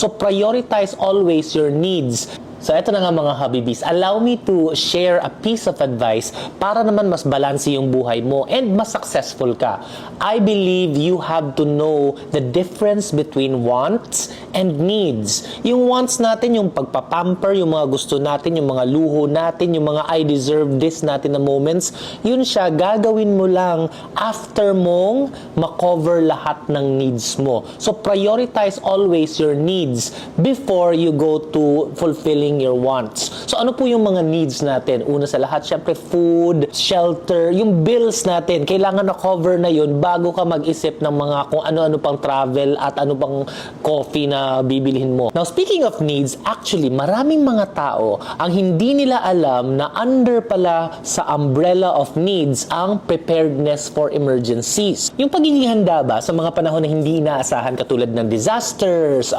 So prioritize always your needs. So eto na nga mga Habibis, allow me to share a piece of advice para naman mas balanse yung buhay mo and mas successful ka. I believe you have to know the difference between wants and needs. Yung wants natin, yung pagpapamper, yung mga gusto natin, yung mga luho natin, yung mga I deserve this natin na moments, yun siya, gagawin mo lang after mong makover lahat ng needs mo. So prioritize always your needs before you go to fulfilling your wants. So ano po yung mga needs natin? Una sa lahat, syempre food, shelter, yung bills natin. Kailangan na cover na yun bago ka mag-isip ng mga kung ano-ano pang travel at ano pang coffee na bibilihin mo. Now, speaking of needs, actually, maraming mga tao ang hindi nila alam na under pala sa umbrella of needs ang preparedness for emergencies. Yung pagiging handa ba sa mga panahon na hindi inaasahan katulad ng disasters,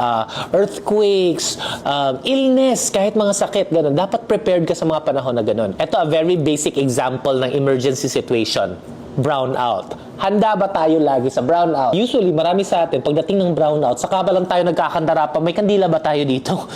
earthquakes, illness, kahit mga sakit, ganun. Dapat prepared ka sa mga panahon na ganun. Ito, a very basic example ng emergency situation. Brownout. Handa ba tayo lagi sa brownout? Usually, marami sa atin, pagdating ng brownout, saka ba lang tayo nagkakandara pa, may kandila ba tayo dito?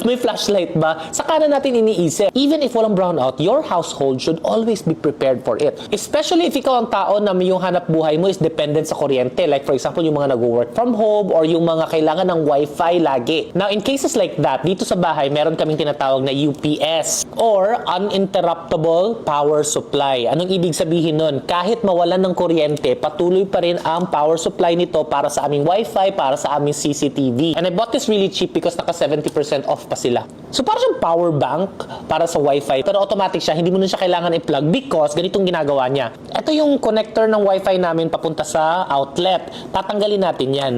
May flashlight ba? Saka na natin iniisip. Even if walang brownout, your household should always be prepared for it. Especially if ikaw ang tao na yung hanap buhay mo is dependent sa kuryente. Like for example, yung mga nag-work from home or yung mga kailangan ng wifi lagi. Now, in cases like that, dito sa bahay, meron kaming tinatawag na UPS or uninterruptible power supply. Anong ibig sabihin nun? Kahit mawalan ng kuryente, patuloy pa rin ang power supply nito para sa aming wifi, para sa aming CCTV. And I bought this really cheap because naka 70% off pa sila. So para siyang power bank para sa wifi, pero automatic siya, hindi mo na siya kailangan i-plug because ganitong ginagawa niya. Ito yung connector ng wifi namin papunta sa outlet. Tatanggalin natin yan.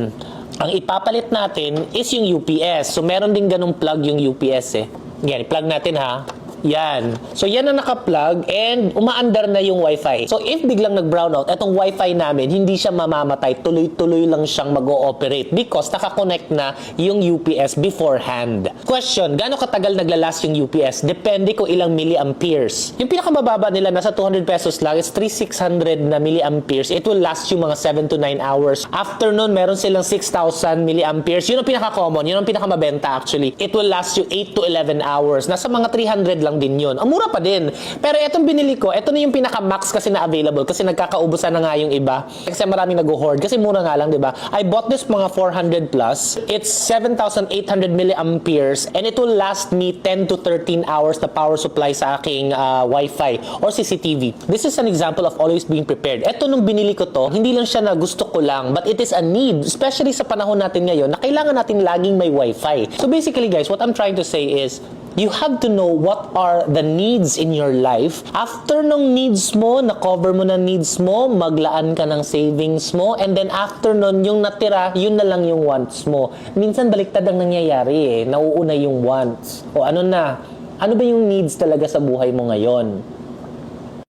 Ang ipapalit natin is yung UPS. So meron din ganung plug yung UPS eh. Yan, i-plug natin ha. Yan. So, yan ang naka-plug and umaandar na yung wifi. So, if biglang nag-brownout, etong wifi namin, hindi siya mamamatay. Tuloy-tuloy lang siyang mag-ooperate because naka-connect na yung UPS beforehand. Question, gaano katagal naglalast yung UPS? Depende kung ilang milliamperes. Yung pinakamababa nila, nasa 200 pesos lang, is 3,600 na milliamperes. It will last you mga 7 to 9 hours. After nun, meron silang 6,000 milliamperes. Yun ang pinaka-common. Yun ang pinakamabenta actually. It will last you 8 to 11 hours. Nasa mga 300 lang din yun. Ang mura pa din. Pero etong binili ko, eto na yung pinaka-max kasi na available kasi nagkakaubusan na nga yung iba. Kasi maraming nag-hoard. Kasi mura nga lang, di ba? I bought this mga 400 plus. It's 7,800 milliamperes and it will last me 10 to 13 hours na power supply sa aking Wi-Fi or CCTV. This is an example of always being prepared. Eto nung binili ko to, hindi lang siya na gusto ko lang, but it is a need, especially sa panahon natin ngayon na kailangan natin laging may Wi-Fi. So basically guys, what I'm trying to say is, you have to know what are the needs in your life. After nung needs mo, na-cover mo na needs mo, maglaan ka ng savings mo, and then after nun, yung natira, yun na lang yung wants mo. Minsan baliktad ang nangyayari eh. Nauuna yung wants. O ano na? Ano ba yung needs talaga sa buhay mo ngayon?